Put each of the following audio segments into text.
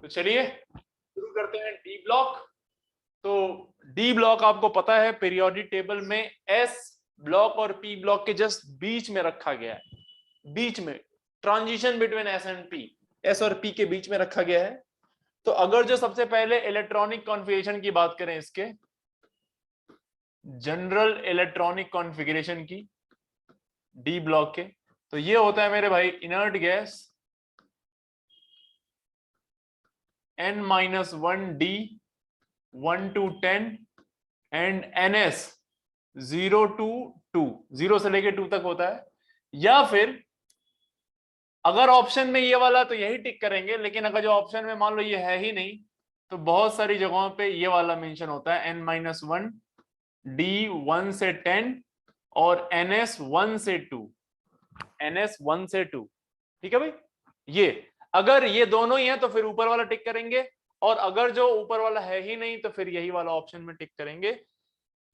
तो चलिए शुरू करते हैं डी ब्लॉक। तो डी ब्लॉक आपको पता है पीरियोडिक टेबल में एस ब्लॉक और पी ब्लॉक के जस्ट बीच में रखा गया है, बीच में transition between S and P, S और पी के बीच में रखा गया है। तो अगर जो सबसे पहले इलेक्ट्रॉनिक कॉन्फ़िगरेशन की बात करें, इसके जनरल इलेक्ट्रॉनिक कॉन्फ़िगरेशन की डी ब्लॉक के, तो ये होता है मेरे भाई inert gas n-1 d 1 to 10 and ns 0 to 2, 0 से लेके 2 तक होता है। या फिर अगर ऑप्शन में ये वाला तो यही टिक करेंगे, लेकिन अगर जो ऑप्शन में मान लो ये है ही नहीं तो बहुत सारी जगहों पे ये वाला मेंशन होता है n-1 d 1 से 10 और ns 1 से 2, ns 1 से 2। ठीक है भाई, ये अगर ये दोनों ही है तो फिर ऊपर वाला टिक करेंगे, और अगर जो ऊपर वाला है ही नहीं तो फिर यही वाला ऑप्शन में टिक करेंगे।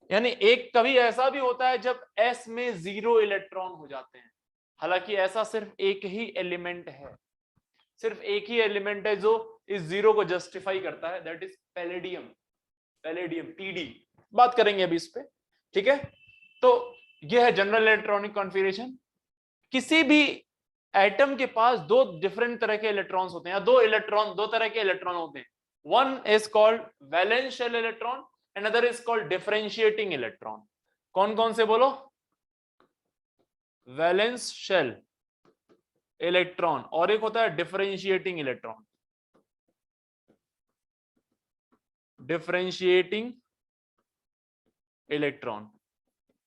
यानी एक कभी ऐसा भी होता है जब s में 0 इलेक्ट्रॉन हो जाते हैं, हालांकि ऐसा सिर्फ एक ही एलिमेंट है, सिर्फ एक ही एलिमेंट है जो इस 0 को जस्टिफाई करता है, that is palladium, palladium PD. बात करेंगे अभी इस पे, ठीक है। तो यह है जनरल इलेक्ट्रॉनिक कॉन्फ़िगरेशन। किसी भी एटम के पास दो डिफरेंट तरह के इलेक्ट्रॉन्स होते हैं, दो तरह के इलेक्ट्रॉन होते हैं। One is called valence shell electron, another is called differentiating electron. कौन कौन से बोलो? वैलेंस शेल इलेक्ट्रॉन और एक होता है डिफरेंशिएटिंग इलेक्ट्रॉन। Differentiating electron.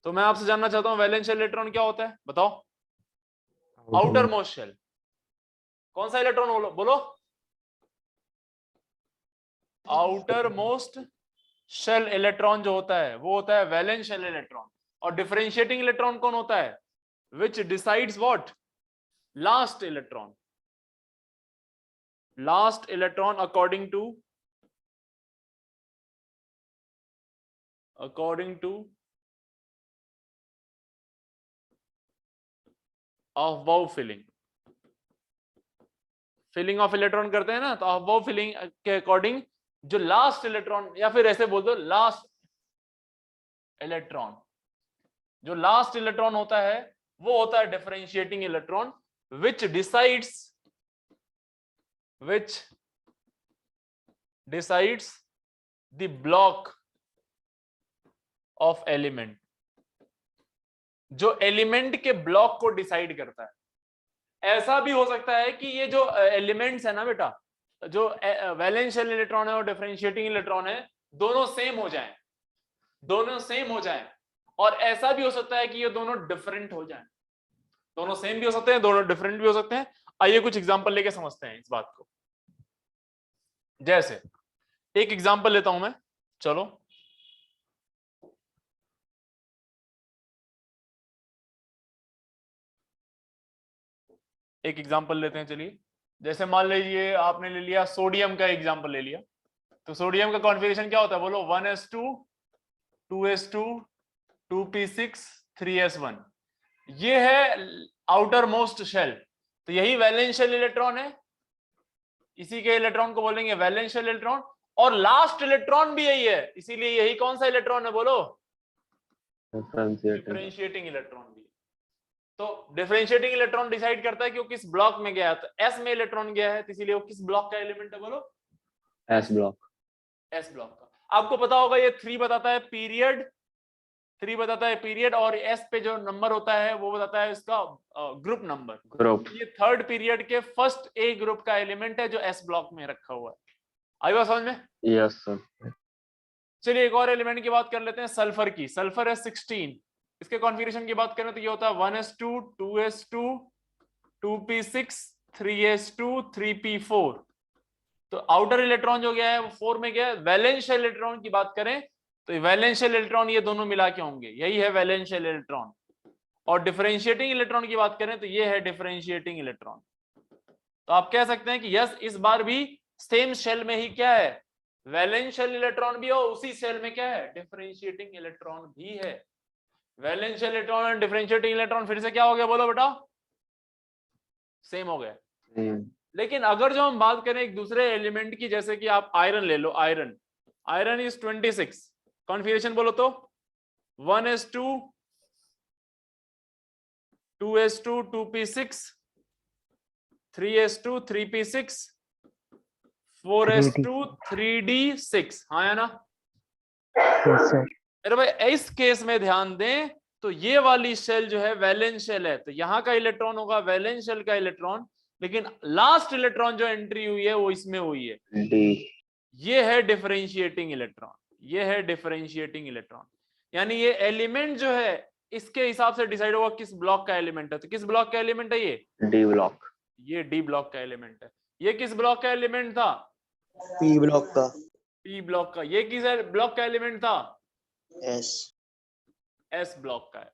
तो मैं आपसे जानना चाहता हूं वैलेंस शेल इलेक्ट्रॉन क्या होता है, बताओ। आउटर मोस्ट शेल, कौन सा इलेक्ट्रॉन बोलो? आउटर मोस्ट शेल इलेक्ट्रॉन जो होता है वो होता है वैलेंस शेल इलेक्ट्रॉन। और डिफरेंशिएटिंग इलेक्ट्रॉन कौन होता है? Which decides what? Last electron. Last electron according to aufbau filling. Filling of electron करते हैं ना, तो अफबाउ फिलिंग के अकॉर्डिंग जो लास्ट इलेक्ट्रॉन, या फिर ऐसे बोल दो लास्ट इलेक्ट्रॉन, जो लास्ट इलेक्ट्रॉन होता है वो होता है differentiating electron, which decides the block of element, जो एलिमेंट के ब्लॉक को डिसाइड करता है। ऐसा भी हो सकता है कि ये जो एलिमेंट्स है ना बेटा, जो वैलेंस शेल इलेक्ट्रॉन है और डिफरेंशिएटिंग इलेक्ट्रॉन है, दोनों सेम हो जाएं, दोनों सेम हो जाएं। और ऐसा भी हो सकता है कि ये दोनों डिफरेंट हो जाएं, दोनों सेम भी हो सकते हैं, दोनों डिफरेंट भी हो सकते हैं। आइए कुछ एग्जांपल लेके समझते हैं इस बात को। जैसे एक एग्जांपल लेता हूं मैं, चलो एक एग्जांपल लेते हैं। चलिए जैसे मान लीजिए आपने ले लिया सोडियम का एग्जांपल ले लिया, तो सोडियम का कॉन्फ़िगरेशन क्या होता है बोलो? 1s2 2s2 2p6 3s1। ये है आउटर मोस्ट शेल, तो यही वैलेंस शेल इलेक्ट्रॉन है, इसी के इलेक्ट्रॉन को बोलेंगे वैलेंस शेल इलेक्ट्रॉन। और लास्ट इलेक्ट्रॉन भी यही है, इसीलिए यही कौन सा इलेक्ट्रॉन है बोलो? डिफरेंशिएटिंग इलेक्ट्रॉन भी। तो डिफरेंशिएटिंग इलेक्ट्रॉन डिसाइड करता है कि वो किस ब्लॉक में गया है। तो एस में इलेक्ट्रॉन गया है, तो इसीलिए वो किस ब्लॉक का एलिमेंट है बोलो? S block. एस ब्लॉक का। आपको पता होगा ये 3 बताता है पीरियड, 3 बताता है पीरियड, और एस पे जो नंबर होता है वो बताता है इसका ग्रुप नंबर। ये थर्ड पीरियड के फर्स्ट ए ग्रुप का एलिमेंट है जो एस ब्लॉक में रखा हुआ है। आई बात समझ में? Yes sir. चलिए एक और एलिमेंट की बात कर लेते हैं, सल्फर की। सल्फर है 16, इसके कॉन्फ़िगरेशन की बात करें तो ये होता है 1s2 2s2 2p6 3s2 3p4। तो आउटर इलेक्ट्रॉन जो गया है वो 4 में गया है। वैलेंस शेल इलेक्ट्रॉन की बात करें तो वैलेंस शेल इलेक्ट्रॉन ये दोनों मिला के होंगे, यही है वैलेंस शेल इलेक्ट्रॉन। और डिफरेंशिएटिंग इलेक्ट्रॉन की बात करें तो ये है डिफरेंशिएटिंग इलेक्ट्रॉन। तो आप कह सकते हैं कि यस, इस बार भी सेम शेल में ही क्या है? वैलेंस शेल इलेक्ट्रॉन भी, और उसी शेल में क्या है? डिफरेंशिएटिंग इलेक्ट्रॉन भी है। वैलेंस शेल इलेक्ट्रॉन और डिफरेंशिएटिंग इलेक्ट्रॉन फिर से क्या हो गया बोलो बेटा? सेम हो गए। लेकिन अगर जो हम बात करें एक दूसरे एलिमेंट की, जैसे कि आप आयरन ले लो, आयरन इज 26, कॉन्फिगरेशन बोलो तो 1s2 2s2 2p6 3s2 3p6 4s2 3d6, हाँ है ना? Yes sir. अरे भाई इस केस में ध्यान दें तो ये वाली शेल जो है वैलेंस शेल है, तो यहाँ का इलेक्ट्रॉन होगा वैलेंस शेल का इलेक्ट्रॉन, लेकिन लास्ट इलेक्ट्रॉन जो एंट्री हुई है वो इसमें हुई है, D. ये है डिफरेंशिएटिंग इलेक्ट्रॉन, ये है डिफरेंशिएटिंग इलेक्ट्रॉन। यानी ये एलिमेंट जो है इसके हिसाब से डिसाइड होगा किस ब्लॉक का एलिमेंट है। तो किस ब्लॉक का एलिमेंट है ये? D block. ये डी ब्लॉक का एलिमेंट है। ये किस ब्लॉक का एलिमेंट था? पी ब्लॉक का। पी ब्लॉक का। ये किस ब्लॉक का एलिमेंट था? एस। एस ब्लॉक का है।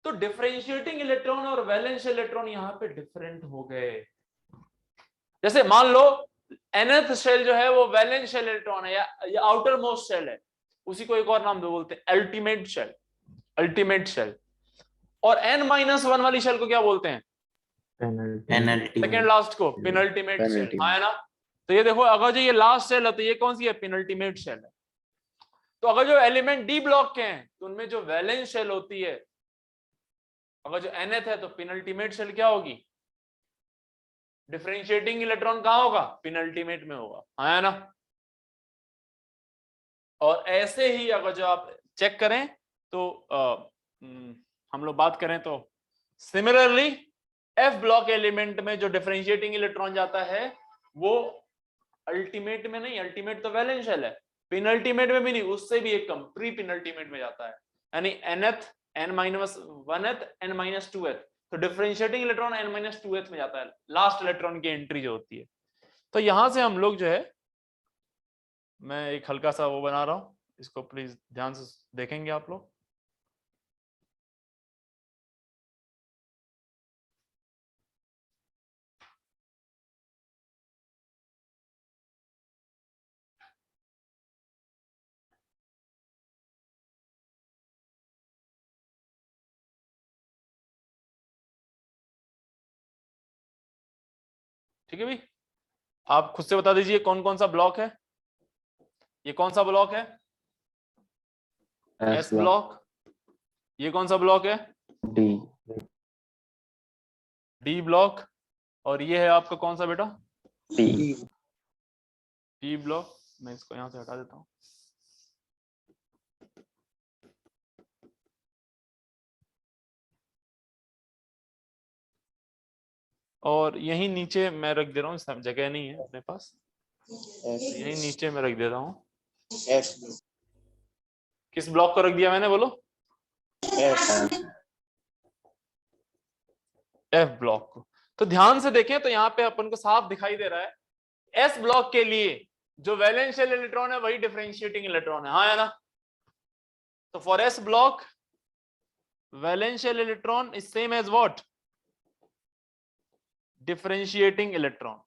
तो डिफरेंशिएटिंग इलेक्ट्रॉन और वैलेंस इलेक्ट्रॉन यहाँ पे डिफरेंट हो गए। जैसे मान लो nth शेल जो है वो वैलेंस शेल इलेक्ट्रॉन है या आउटर मोस्ट शेल है, उसी को एक और नाम दो बोलते हैं अल्टीमेट शेल, अल्टीमेट शेल। और n-1 वाली शेल को क्या बोलते हैं? पेनल्टी। सेकेंड लास्ट को पेनल्टीमेट शेल, हाँ है ना? तो ये देखो अगर जो ये लास्ट शेल है तो ये कौन सी है? पेनल्टीमेट शेल है। तो अगर जो एलिमेंट डी ब्लॉक के हैं तो उनमें जो वैलेंस शेल होती है, अगर जो nth है तो पेनल्टीमेट शेल क्या होगी? डिफरेंशिएटिंग इलेक्ट्रॉन कहां होगा? पेनल्टीमेट में होगा, हाँ है ना? और ऐसे ही अगर जो आप चेक करें तो हम लोग बात करें तो सिमिलरली एफ ब्लॉक एलिमेंट में जो डिफरेंशिएटिंग इलेक्ट्रॉन जाता है वो अल्टीमेट में नहीं, अल्टीमेट तो वैलेंस शेल है, पेनल्टीमेट में भी नहीं, उससे भी एक कम प्री पेनल्टीमेट में जाता है, यानी nth n-1th n-2th। तो डिफरेंशिएटिंग इलेक्ट्रॉन n-2th में जाता है, लास्ट इलेक्ट्रॉन की एंट्री जो होती है। तो यहां से हम लोग जो है, मैं एक हल्का सा वो बना रहा हूं, इसको प्लीज ध्यान से देखेंगे आप लोग। ठीक है भाई, आप खुद से बता दीजिए कौन कौन सा ब्लॉक है? ये कौन सा ब्लॉक है? S block. ये कौन सा ब्लॉक है? D. D block. और ये है आपका कौन सा बेटा? T. D block. मैं इसको यहां से हटा देता हूं। और यही नीचे मैं रख दे रहा हूँ, सब जगह नहीं है अपने पास, यही नीचे मैं रख दे रहा हूँ। एफ। किस ब्लॉक को रख दिया मैंने, बोलो? एफ ब्लॉक को। तो ध्यान से देखें तो यहाँ पे अपन को साफ दिखाई दे रहा है, एस ब्लॉक के लिए जो वैलेंस शेल इलेक्ट्रॉन है वही डिफरेंशिएटिंग इलेक्ट्रॉन है, हाँ है ना? तो for s block valence shell electron is same as what? Differentiating electron.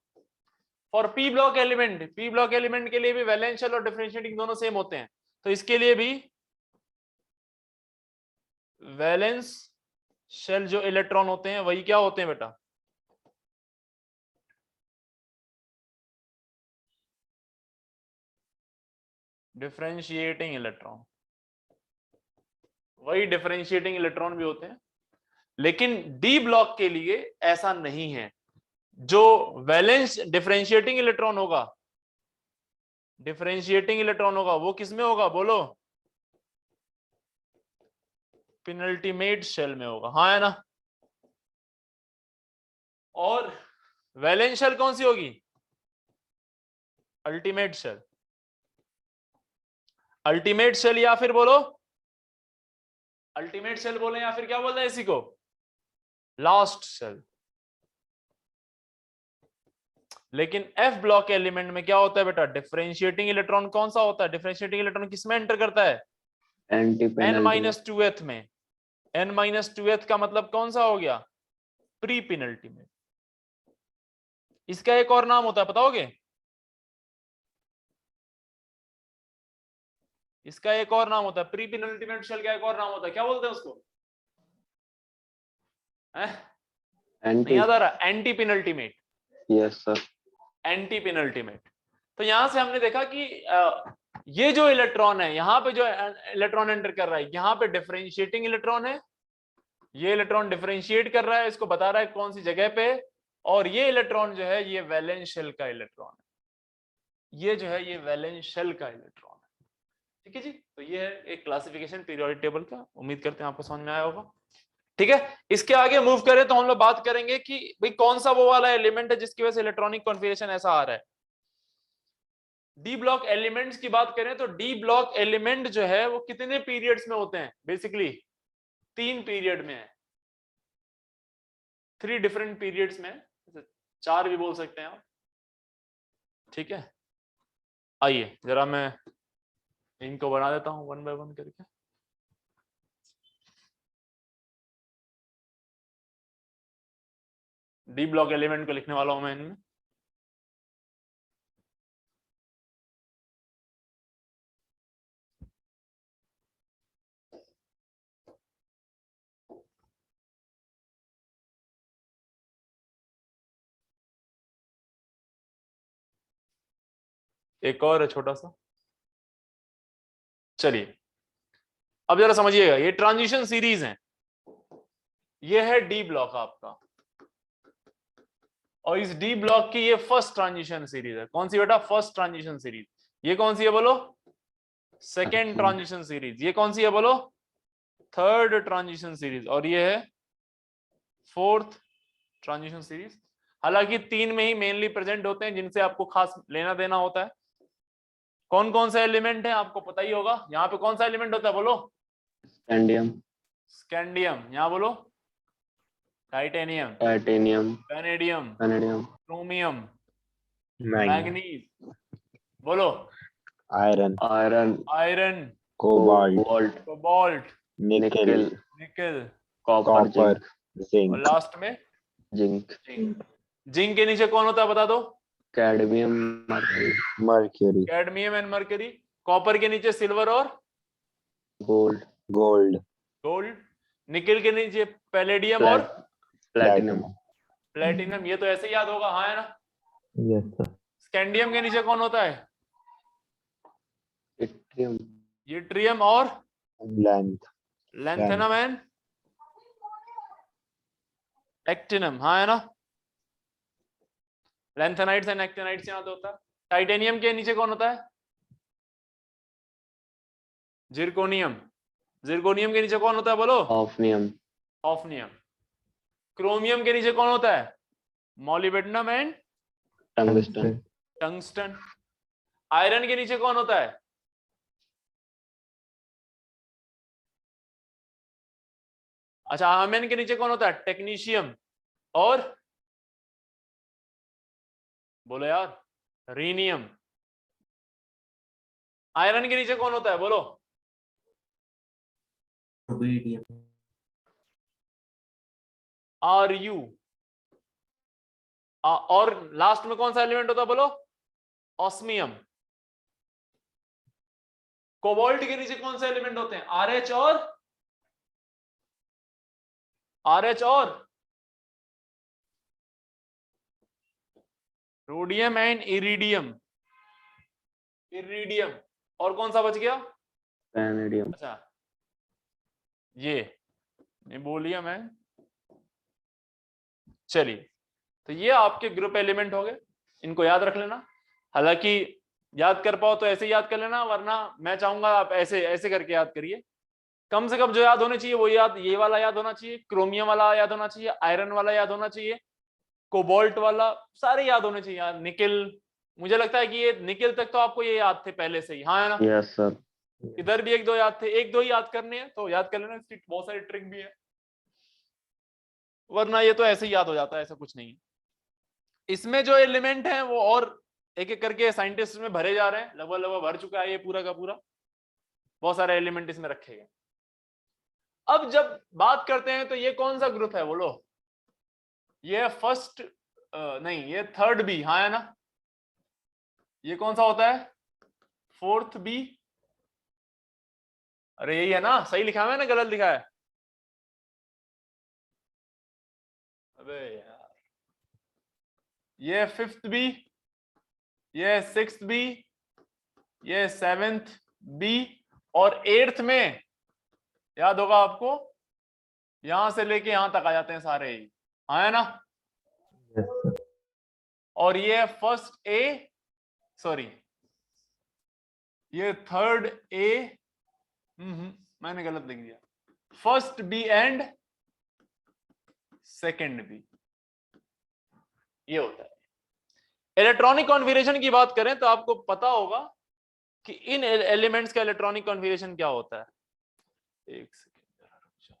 For p block element, p block element के लिए भी वैलेंस शेल और डिफरेंशिएटिंग दोनों सेम होते हैं, तो इसके लिए भी वैलेंस शेल जो इलेक्ट्रॉन होते हैं वही क्या होते हैं बेटा? Differentiating electron. वही डिफरेंशिएटिंग इलेक्ट्रॉन भी होते हैं, लेकिन डी ब्लॉक के लिए ऐसा नहीं है। जो वैलेंस डिफरेंशिएटिंग इलेक्ट्रॉन होगा, डिफरेंशिएटिंग इलेक्ट्रॉन होगा वो किसमें होगा बोलो? पेनल्टीमेट शेल में होगा, हाँ है ना? और वैलेंस शेल कौन सी होगी? Ultimate shell. अल्टीमेट शेल या फिर बोलो अल्टीमेट शेल बोले या फिर क्या बोलते हैं इसी को? Last shell. लेकिन एफ ब्लॉक एलिमेंट में क्या होता है बेटा? डिफरेंशिएटिंग इलेक्ट्रॉन कौन सा होता है? डिफरेंशिएटिंग इलेक्ट्रॉन किसमें एंटर करता है? n-2th में। n-2th का मतलब कौन सा हो गया? Pre penultimate. इसका एक और नाम होता है, बताओगे? इसका एक और नाम होता है प्री पेनल्टीमेट शेल का, एक और नाम होता है, क्या बोलते हैं उसको? नहीं एंटी याद आ रहा? Anti penultimate, yes sir anti penultimate. तो यहां से हमने देखा कि ये जो इलेक्ट्रॉन है, यहाँ पे जो इलेक्ट्रॉन एंटर कर रहा है, यहाँ पे डिफरेंशिएटिंग इलेक्ट्रॉन है, ये इलेक्ट्रॉन डिफरेंशिएट कर रहा है, इसको बता रहा है कौन सी जगह पे, और ये इलेक्ट्रॉन जो है ये वैलेंस शेल का इलेक्ट्रॉन है, ये जो है ये वैलेंस शेल का इलेक्ट्रॉन है। ठीक है जी, तो ये है एक क्लासिफिकेशन पीरियोडिक टेबल का, उम्मीद करते हैं आपको समझ में आया होगा। ठीक है, इसके आगे मूव करें तो हम लोग बात करेंगे कि भाई कौन सा वो वाला एलिमेंट है जिसकी वजह से इलेक्ट्रॉनिक कॉन्फ़िगरेशन ऐसा आ रहा है। डी ब्लॉक एलिमेंट्स की बात करें तो डी ब्लॉक एलिमेंट जो है वो कितने पीरियड्स में होते हैं? बेसिकली 3 पीरियड में है, 3 डिफरेंट पीरियड्स में, 4 भी बोल सकते हैं आप। ठीक है, आइए जरा मैं इनको बना देता हूं 1 बाय 1 करके। डी ब्लॉक एलिमेंट को लिखने वाला हूं मैं इनमें। एक और है छोटा सा, चलिए अब जरा समझिएगा, ये ट्रांजिशन सीरीज है, ये है डी ब्लॉक आपका, और इस डी ब्लॉक की ये फर्स्ट ट्रांजिशन सीरीज है। कौन सी बेटा? First transition series. ये कौन सी है बोलो? Second transition series. ये कौन सी है बोलो? Third transition series. और ये है फोर्थ ट्रांजिशन सीरीज। हालांकि 3 में ही मेनली प्रेजेंट होते हैं जिनसे आपको खास लेना देना होता है। कौन कौन सा एलिमेंट है आपको पता ही होगा। यहाँ पे कौन सा एलिमेंट होता है बोलो? Scandium scandium. यहाँ बोलो? Titanium, titanium vanadium, vanadium chromium, manganese, manganese, बोलो? Iron, iron iron, cobalt, cobalt cobalt, nickel, nickel nickel, copper copper, और जिंक, लास्ट में जिंक जिंक। जिंक के नीचे कौन होता है बता दो? Cadmium mercury mercury, cadmium and mercury. Copper के नीचे सिल्वर और गोल्ड गोल्ड, गोल्ड। निकल के नीचे पैलेडियम और प्लैटिनम प्लेटिनम। ये तो ऐसे याद होगा, हाँ है ना? यस सर, स्कैंडियम के नीचे कौन होता है? इट्रियम यूट्रियम और लेंथ, लैंथेनम एंड एक्टिनम, हाँ है ना? लैंथेनाइट्स एंड एक्टिनाइट्स यहाँ तो होता है। टाइटेनियम के नीचे कौन होता है? जिरकोनियम। जिरकोनियम के नीचे कौन होता है बोलो? ऑफनियम ऑफनियम। क्रोमियम के नीचे कौन होता है? Molybdenum and tungsten tungsten. Iron के नीचे कौन होता है? अच्छा, आर्मेन के नीचे कौन होता है? टेक्नीशियम और बोलो यार, रीनियम। आयरन के नीचे कौन होता है बोलो? Ru। और लास्ट में कौन सा एलिमेंट होता है बोलो? ऑस्मियम। कोबाल्ट के नीचे कौन सा एलिमेंट होते हैं? RH और रोडियम एंड इरिडियम। इरिडियम। और कौन सा बच गया? वैनेडियम अच्छा, ये नहीं बोलिए मैं। चलिए, तो ये आपके ग्रुप एलिमेंट हो गए, इनको याद रख लेना। हालांकि याद कर पाओ तो ऐसे याद कर लेना, वरना मैं चाहूंगा आप ऐसे ऐसे करके याद करिए। कम से कम जो याद होने चाहिए वो याद, ये वाला याद होना चाहिए, क्रोमियम वाला याद होना चाहिए, आयरन वाला याद होना चाहिए, कोबाल्ट वाला, सारे याद होने चाहिए यार। निकेल, मुझे लगता है कि ये निकेल तक तो आपको ये याद थे पहले से ही, हाँ है ना? यस सर इधर भी 1-2 याद थे, 1-2 ही याद करने हैं तो याद कर लेना। इसकी बहुत सारी ट्रिक भी है, वरना ये तो ऐसे ही याद हो जाता है, ऐसा कुछ नहीं है। इसमें जो एलिमेंट है वो और एक एक करके साइंटिस्ट में भरे जा रहे हैं, लगभग लगभग भर चुका है ये पूरा का पूरा, बहुत सारे एलिमेंट इसमें रखे गए। अब जब बात करते हैं तो ये कौन सा ग्रुप है बोलो? ये फर्स्ट नहीं, ये थर्ड बी, हाँ है ना? ये कौन सा होता है? Fourth B. अरे यही है ना? सही लिखा है ना गलत लिखा है? अबे यार, ये 5th बी, ये 6th बी, ये 7th बी, और 8th में याद होगा आपको, यहां से लेके यहां तक आ जाते हैं सारे ही, आया ना। Yes, sir. और ये फर्स्ट ए, सॉरी ये थर्ड ए, मैंने गलत लिख दिया, first B and second B, ये होता है। इलेक्ट्रॉनिक कॉन्फ़िगरेशन की बात करें तो आपको पता होगा कि इन एलिमेंट्स का इलेक्ट्रॉनिक कॉन्फ़िगरेशन क्या होता है। एक सेकेंड जरा रुक जाओ।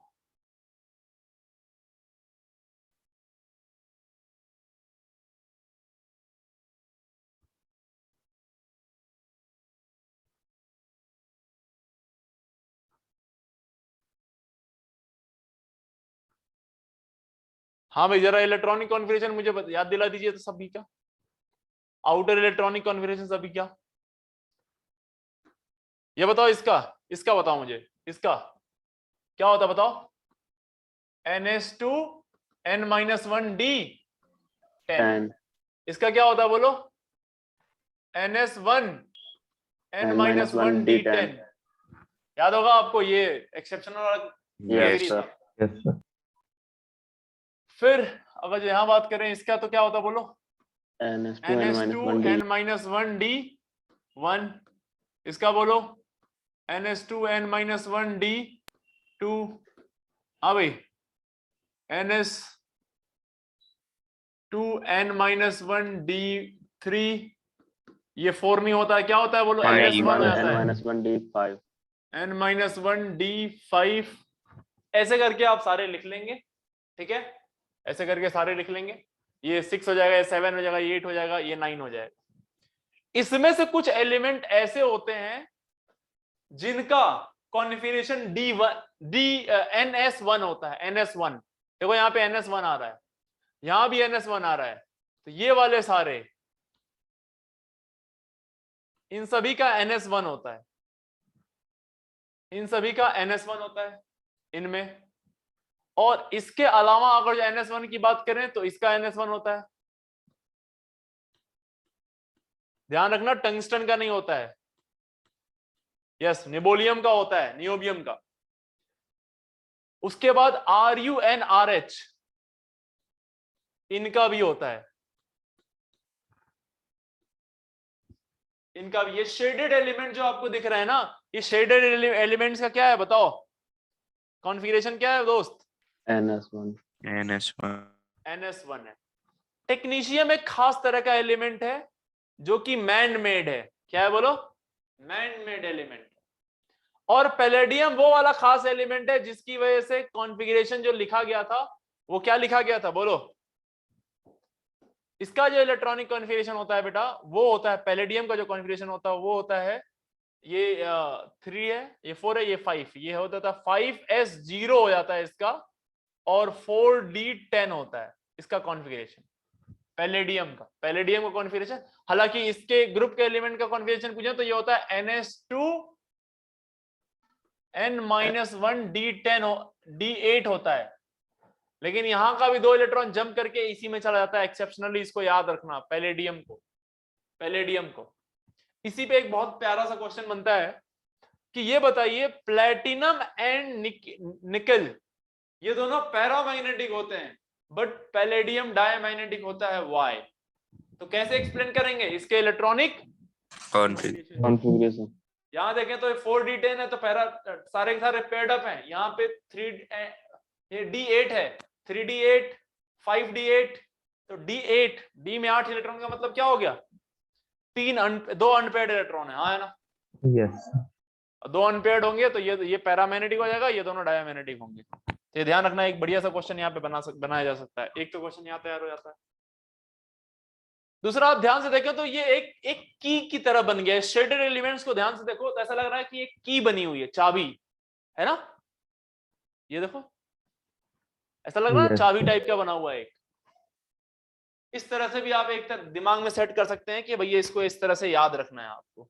हाँ भाई, जरा इलेक्ट्रॉनिक कॉन्फ़िगरेशन मुझे याद दिला दीजिए तो सभी का, आउटर इलेक्ट्रॉनिक कॉन्फ़िगरेशन सभी क्या, ये बताओ। इसका इसका बताओ मुझे, इसका क्या होता है बताओ। NS2 N-1D 10। 10 इसका क्या होता है बोलो। NS1 N-1D 10। याद होगा आपको, ये एक्सेप्शनल वाला Yes, theory sir. था। Yes, sir. फिर अगर यहां बात करें इसका तो क्या होता बोलो। NS2 NS2 N-1D 1। इसका बोलो NS2 N-1D 2। हाँ भाई, NS2 N-1D 3। ये 4 नहीं होता है, क्या होता है बोलो। NS1 हो जाता है, N-1D 5। N-1D 5। ऐसे करके आप सारे लिख लेंगे, ठीक है, ऐसे करके सारे लिख लेंगे। ये 6 हो जाएगा, ये 7 हो जाएगा, ये 8 हो जाएगा, ये 9 हो जाएगा। इसमें से कुछ एलिमेंट ऐसे होते हैं जिनका कॉन्फ़िगरेशन NS1 होता है। NS1 देखो, यहाँ पे NS1 आ रहा है, यहां भी NS1 आ रहा है, तो ये वाले सारे, इन सभी का NS1 होता है, इन सभी का NS1 होता है इनमें। और इसके अलावा अगर NS1 की बात करें तो इसका NS1 होता है। ध्यान रखना, टंगस्टन का नहीं होता है। यस, निबोलियम का होता है, नियोबियम का। उसके बाद RuNRH, इनका भी होता है, इनका भी। ये शेडेड एलिमेंट जो आपको दिख रहा है ना, ये शेडेड एलिमेंट्स का क्या है बताओ, कॉन्फ़िगरेशन क्या है दोस्त। NS1 NS1 है। टेक्नीशियम एक खास तरह का एलिमेंट है जो कि मैन मेड है। क्या है बोलो, मैन मेड एलिमेंट। और पैलेडियम वो वाला खास एलिमेंट है जिसकी वजह से कॉन्फ़िगरेशन जो लिखा गया था, वो क्या लिखा गया था बोलो। इसका जो इलेक्ट्रॉनिक कॉन्फ़िगरेशन होता है बेटा, वो होता है पैलेडियम का जो कॉन्फ़िगरेशन होता है, वो होता है ये 3 है, ये 4 है, ये 5। ये होता था 5S0 हो जाता है इसका, और 4D10 होता है इसका कॉन्फ़िगरेशन पैलेडियम का। पैलेडियम का कॉन्फ़िगरेशन, हालांकि इसके ग्रुप के एलिमेंट का कॉन्फ़िगरेशन पूछे तो ये होता है NS2 N-1D10 D8 होता है। लेकिन यहां का भी 2 इलेक्ट्रॉन जंप करके इसी में चला जाता है एक्सेप्शनली। इसको याद रखना, पैलेडियम को, पैलेडियम को। इसी पे एक बहुत प्यारा सा क्वेश्चन बनता है कि ये बताइए, प्लेटिनम एंड निकल ये दोनों पैरामैग्नेटिक होते हैं, बट पैलेडियम डायमैग्नेटिक होता है, व्हाई। तो कैसे एक्सप्लेन करेंगे इसके इलेक्ट्रॉनिक कॉन्फ़िगरेशन। यहां देखें तो 4D10 है, तो पैरा सारे के सारे पेयर्ड अप हैं। यहाँ पे 3 ये D8 है, 3D8 5D8, तो D8 D में 8 इलेक्ट्रॉन का मतलब क्या हो गया, 2 अनपेयर्ड इलेक्ट्रॉन है, हाँ है ना। Yes, sir. 2 अनपेयर्ड होंगे तो ये पैरामैग्नेटिक हो जाएगा, ये दोनों डायमैग्नेटिक होंगे। तो ये ध्यान रखना, एक बढ़िया सा क्वेश्चन यहाँ पे बनाया जा सकता है। एक तो क्वेश्चन यहाँ तैयार हो जाता है। दूसरा, आप ध्यान से देखें तो ये एक की की तरह बन गया है। शेडेड एलिमेंट्स को ध्यान से देखो तो ऐसा लग रहा है कि एक की बनी हुई है, चाबी है ना। ये देखो, ऐसा लग रहा है Yes, चाबी sir. टाइप का बना हुआ है एक। इस तरह से भी आप एक दिमाग में सेट कर सकते हैं कि भैया इसको इस तरह से याद रखना है, आपको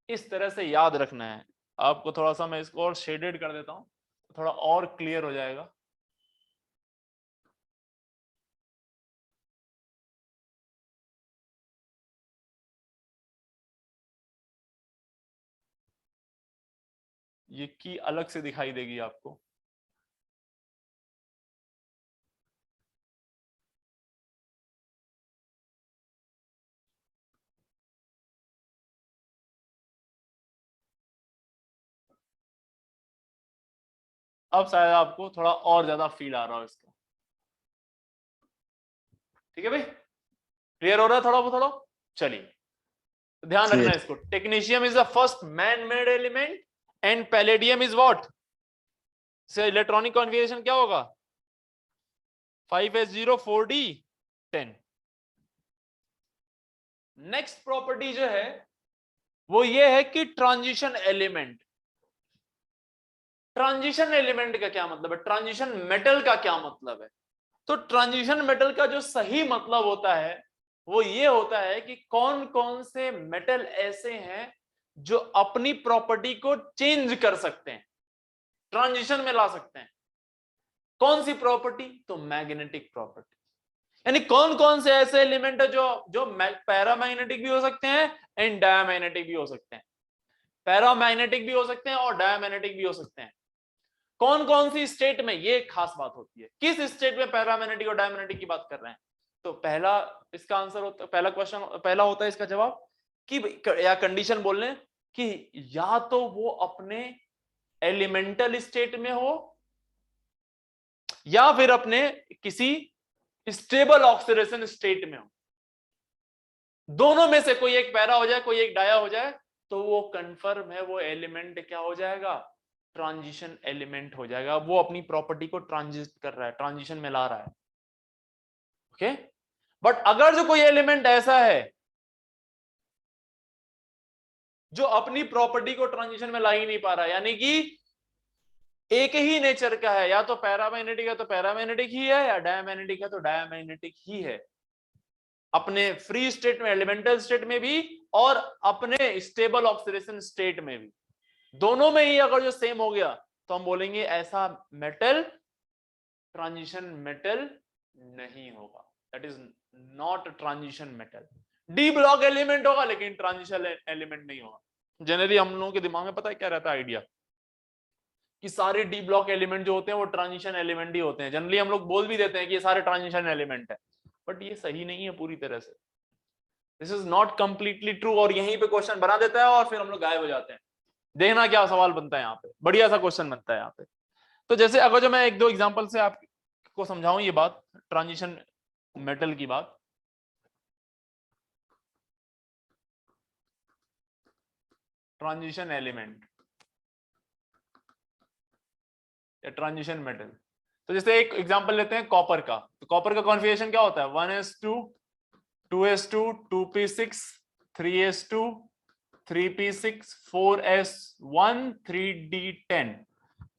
इस तरह से याद रखना है आपको। थोड़ा सा मैं इसको और शेडेड कर देता हूं, थोड़ा और क्लियर हो जाएगा। ये की अलग से दिखाई देगी आपको। अब शायद आपको थोड़ा और ज्यादा फील आ रहा हो इसका। ठीक है भाई, क्लियर हो रहा है थोड़ा? चलिए ध्यान रखना इसको। Technetium is the first man made element and palladium is what? से इलेक्ट्रॉनिक कॉन्फ़िगरेशन क्या होगा? 5s0 4d10। नेक्स्ट प्रॉपर्टी जो है वो ये है कि ट्रांजिशन एलिमेंट। ट्रांजिशन एलिमेंट का क्या मतलब है? ट्रांजिशन मेटल का क्या मतलब है? तो ट्रांजिशन मेटल का जो सही मतलब होता है वो ये होता है कि कौन कौन से मेटल ऐसे हैं जो अपनी प्रॉपर्टी को चेंज कर सकते हैं, ट्रांजिशन में ला सकते हैं। कौन सी प्रॉपर्टी? तो मैग्नेटिक प्रॉपर्टी। यानी कौन कौन से ऐसे एलिमेंट है जो पैरामैग्नेटिक भी हो सकते हैं एंड डायमैग्नेटिक भी हो सकते हैं। पैरामैग्नेटिक भी हो सकते हैं और डायमैग्नेटिक भी हो सकते हैं। कौन कौन सी स्टेट में? ये खास बात होती है, किस स्टेट में पैरामैग्नेटिक और डायमैग्नेटिक की बात कर रहे हैं। तो पहला इसका आंसर होता, पहला होता है इसका जवाब कि या कंडीशन बोल लें कि या तो वो अपने एलिमेंटल स्टेट में हो या फिर अपने किसी स्टेबल ऑक्सीडेशन स्टेट में हो। दोनों में से कोई एक पैरा हो जाए, कोई एक डाया हो जाए, तो वो कंफर्म है वो एलिमेंट क्या हो जाएगा? ट्रांजिशन एलिमेंट हो जाएगा। वो अपनी प्रॉपर्टी को ट्रांजिट कर रहा है, ट्रांजिशन में ला रहा है। ओके, बट अगर जो कोई एलिमेंट ऐसा है जो अपनी प्रॉपर्टी को ट्रांजिशन में ला ही नहीं पा रहा, यानी कि एक ही नेचर का है, या तो पैरामैग्नेटिक है तो पैरामैग्नेटिक ही है, या डायमैग्नेटिक है तो डायमैग्नेटिक ही है, अपने फ्री स्टेट में, एलिमेंटल स्टेट में भी और अपने स्टेबल ऑक्सीडेशन स्टेट में भी, दोनों में ही अगर जो सेम हो गया तो हम बोलेंगे ऐसा मेटल ट्रांजिशन मेटल नहीं होगा, that is not transition metal. D block element होगा लेकिन ट्रांजिशन एलिमेंट नहीं होगा। जनरली हम लोगों के दिमाग में पता है क्या रहता है आइडिया, कि सारे डी ब्लॉक एलिमेंट जो होते हैं वो ट्रांजिशन एलिमेंट ही होते हैं। जनरली हम लोग बोल भी देते हैं कि ये सारे ट्रांजिशन एलिमेंट है, बट ये सही नहीं है पूरी तरह से। This is not completely true, और यहीं पे क्वेश्चन बना देता है और फिर हम लोग गायब हो जाते हैं। देखना क्या सवाल बनता है यहाँ पे, बढ़िया सा क्वेश्चन बनता है यहाँ पे। तो जैसे अगर जो मैं एक दो एग्जांपल से आपको समझाऊं ये बात, ट्रांजिशन मेटल की बात। ट्रांजिशन एलिमेंट या ट्रांजिशन मेटल, तो जैसे एक एग्जांपल लेते हैं कॉपर का। तो कॉपर का कॉन्फ़िगरेशन क्या होता है? 1s2 2s2 2p6 3s2 3p6 4s1 3d10,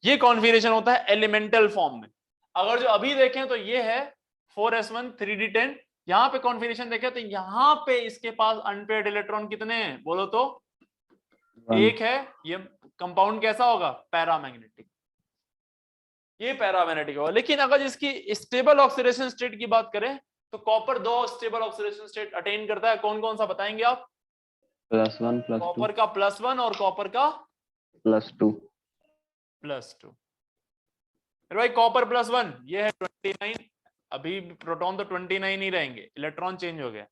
ये कॉन्फ़िगरेशन होता है एलिमेंटल फॉर्म में। अगर जो अभी देखें तो ये है 4s1 3d10। यहां पे कॉन्फ़िगरेशन देखें तो यहां पे इसके पास अनपेयर्ड इलेक्ट्रॉन कितने हैं बोलो तो? एक है। ये कंपाउंड कैसा होगा? पैरामैग्नेटिक, ये पैरामैग्नेटिक होगा। लेकिन अगर इसकी स्टेबल ऑक्सीडेशन स्टेट की बात करें तो कॉपर दो स्टेबल ऑक्सीडेशन स्टेट अटेन करता है। कौन कौन सा बताएंगे आप? +1 +2 कॉपर का +1 और कॉपर का +2 +2। भाई कॉपर +1 ये है 29। अभी प्रोटॉन तो 29 ही रहेंगे, इलेक्ट्रॉन चेंज हो गया।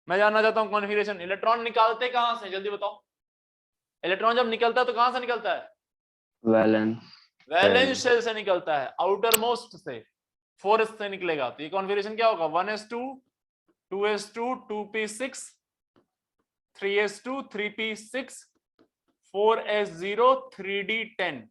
मैं जानना चाहता हूं कॉन्फ़िगरेशन, इलेक्ट्रॉन निकालते कहां से? जल्दी बताओ। इलेक्ट्रॉन जब निकलता है तो कहां से निकलता है? वैलेंस शेल से निकलता है, आउटर मोस्ट से, 4s से निकलेगा। तो ये कॉन्फ़िगरेशन क्या होगा? 1s2 2s2 2p6 3s2 3p6 4s0 3d10,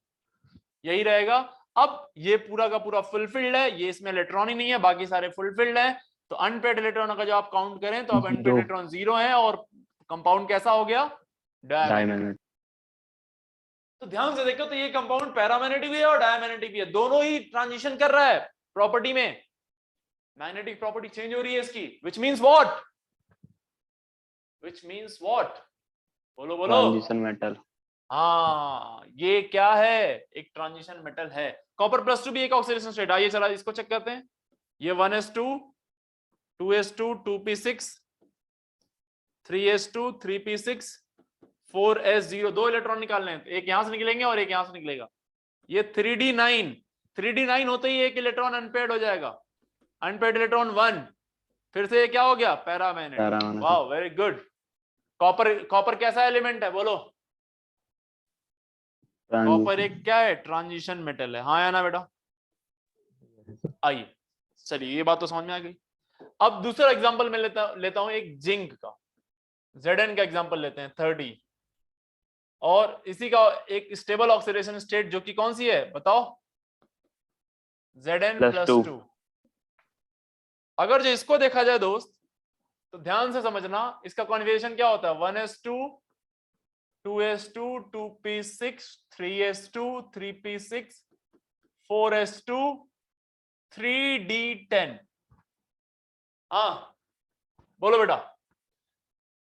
यही रहेगा। अब ये पूरा का पूरा फुलफिल्ड है, ये इसमें इलेक्ट्रॉन ही नहीं है, बाकी सारे फुलफिल्ड है। तो अनपेयर्ड इलेक्ट्रॉन का जो आप काउंट करें तो अब अनपेयर्ड इलेक्ट्रॉन 0 है और कंपाउंड कैसा हो गया? डायमैग्नेटिक। तो ध्यान से देखो तो ये कंपाउंड पैरामैग्नेटिक भी है और डायमैग्नेटिक भी है, दोनों ही ट्रांजिशन कर रहा है प्रॉपर्टी में। मैग्नेटिक प्रॉपर्टी चेंज हो रही है इसकी, which means what? Which means what? बोलो बोलो। Transition metal. हाँ, ये क्या है? एक ट्रांजिशन मेटल है। कॉपर +2 भी एक ऑक्सीडेशन स्टेट। आइए चला इसको चेक करते हैं। ये 1s2 2s2 2p6 3s2 3p6 4s0, 2 electron निकालने हैं, तो एक यहां से निकलेंगे और एक यहां से निकलेगा। ये 3d9 होते ही एक इलेक्ट्रॉन अनपेड हो जाएगा, अनपेड इलेक्ट्रॉन 1, फिर से ये क्या हो गया, पैरामैग्नेटिक। Paramagnetic. वाह, वेरी गुड। कॉपर कैसा एलिमेंट है, बोलो। कॉपर एक क्या है, ट्रांजिशन मेटल है, हाँ या ना बेटा। आइए, चलिए ये बात तो समझ में आ गई। अब दूसरा एग्जांपल मैं लेता हूं एक जिंक का, Zn का एग्जांपल लेते हैं 30, और इसी का एक स्टेबल ऑक्सीडेशन स्टेट जो कि कौन सी है बताओ, Zn+2। अगर जो इसको देखा जाए दोस्त, तो ध्यान से समझना, इसका कॉन्फ़िगरेशन क्या होता है, 1s2 2s2 2p6 3s2 3p6 4s2 3d10। हाँ बोलो बेटा।